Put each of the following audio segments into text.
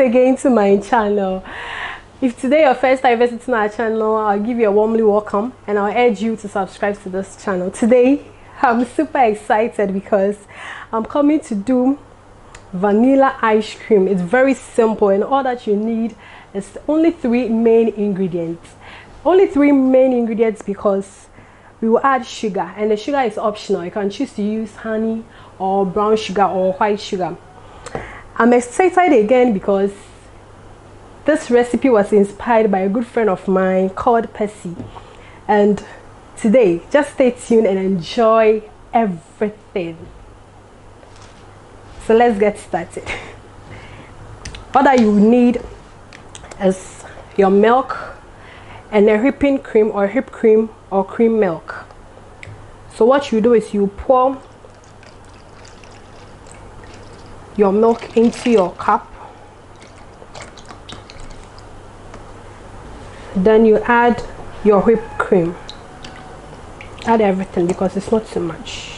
again to my channel. If today your first time visiting our channel, I'll give you a warmly welcome and I'll urge you to subscribe to this channel. Today I'm super excited because I'm coming to do vanilla ice cream. It's very simple and all that you need is only three main ingredients. Only three main ingredients because we will add sugar, and the sugar is optional. You can choose to use honey or brown sugar or white sugar. I'm excited again because this recipe was inspired by a good friend of mine called Percy, and today just stay tuned and enjoy everything. So let's get started. All that you need is your milk and a whipping cream or whipped cream or cream milk. So what you do is you pour your milk into your cup, then you add your whipped cream. Add everything because it's not too much.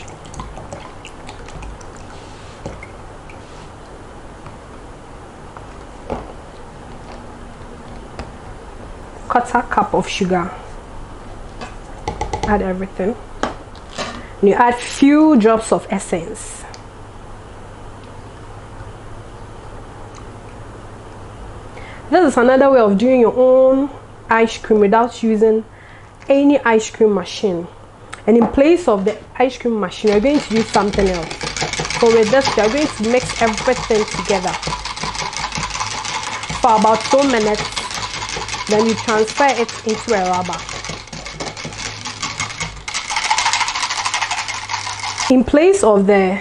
Quarter cup of sugar. Add everything. And you add few drops of essence. This is another way of doing your own ice cream without using any ice cream machine. And in place of the ice cream machine, you're going to use something else. So with this, you're going to mix everything together for about 2 minutes. Then you transfer it into a rubber. In place of the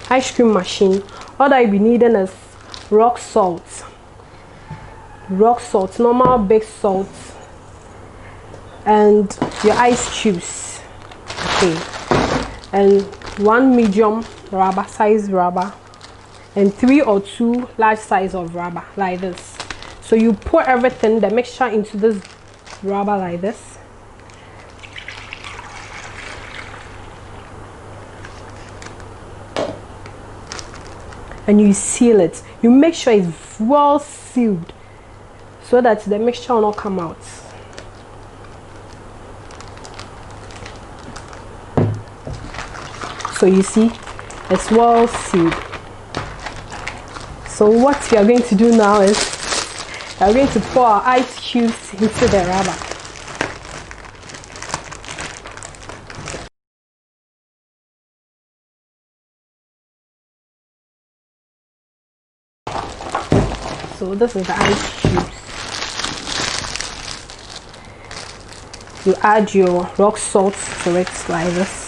ice cream machine, all that you'll be needing is rock salt, normal big salt, and your ice cubes. Okay, and one medium rubber size rubber and 3 or 2 large size of rubber like this. So you pour everything, the mixture, into this rubber like this. And you seal it. You make sure it's well sealed so that the mixture will not come out. So you see, it's well sealed. So what we are going to do now is we are going to pour our ice cubes into the rubber. So this is the ice cubes. You add your rock salt to it like this.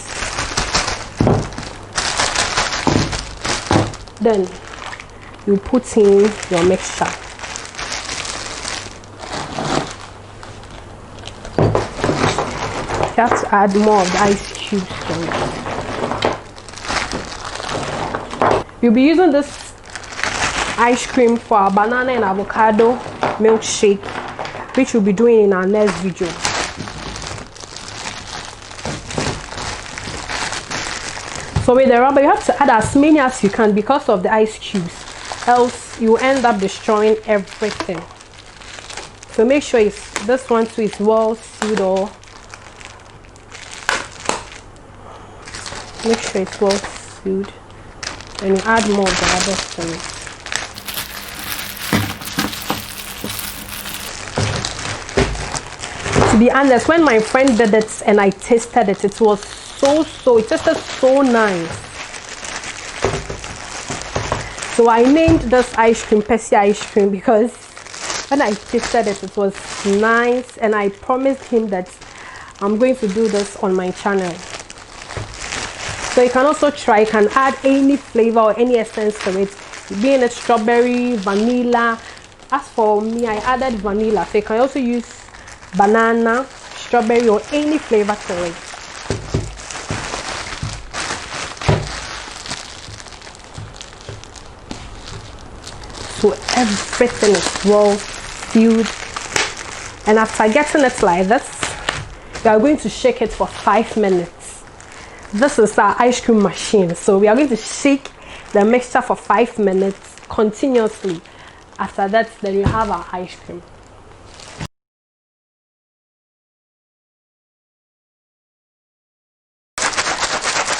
Then you put in your mixture. You have to add more of the ice cubes to it. You'll be using this ice cream for our banana and avocado milkshake, which we'll be doing in our next video. So with the rubber, you have to add as many as you can because of the ice cubes, else you end up destroying everything. So make sure this one too is well sealed, or make sure it's well sealed, and you add more of the rubber to it. To be honest, when my friend did it and I tasted it, it was it tasted so nice. So I named this ice cream Percy ice cream because when I tasted it, it was nice, and I promised him that I'm going to do this on my channel. So you can also try, you can add any flavor or any essence to it, being it strawberry, vanilla. As for me, I added vanilla, so you can also use banana, strawberry, or any flavor to it. So everything is well sealed, and after getting it like this, we are going to shake it for 5 minutes. This is our ice cream machine, so we are going to shake the mixture for 5 minutes continuously. After that, then we have our ice cream.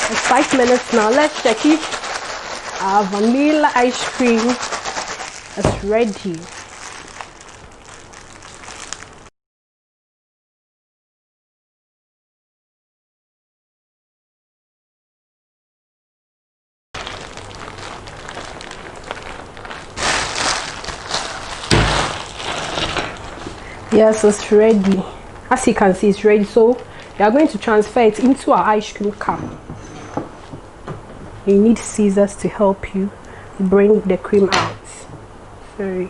It's 5 minutes now. Let's check if our vanilla ice cream is ready. Yes, it's ready. As you can see, it's ready. So we are going to transfer it into our ice cream cup. You need scissors to help you bring the cream out. Sorry.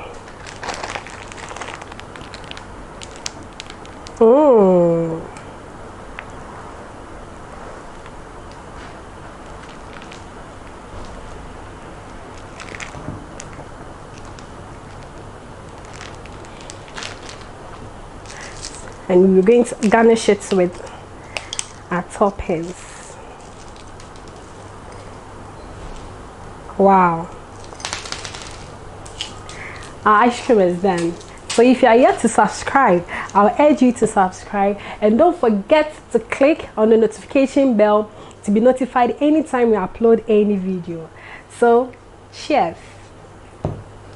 And we're going to garnish it with our toppings. Wow, our ice cream is done. So if you are yet to subscribe, I'll urge you to subscribe, and don't forget to click on the notification bell to be notified anytime we upload any video. So cheers.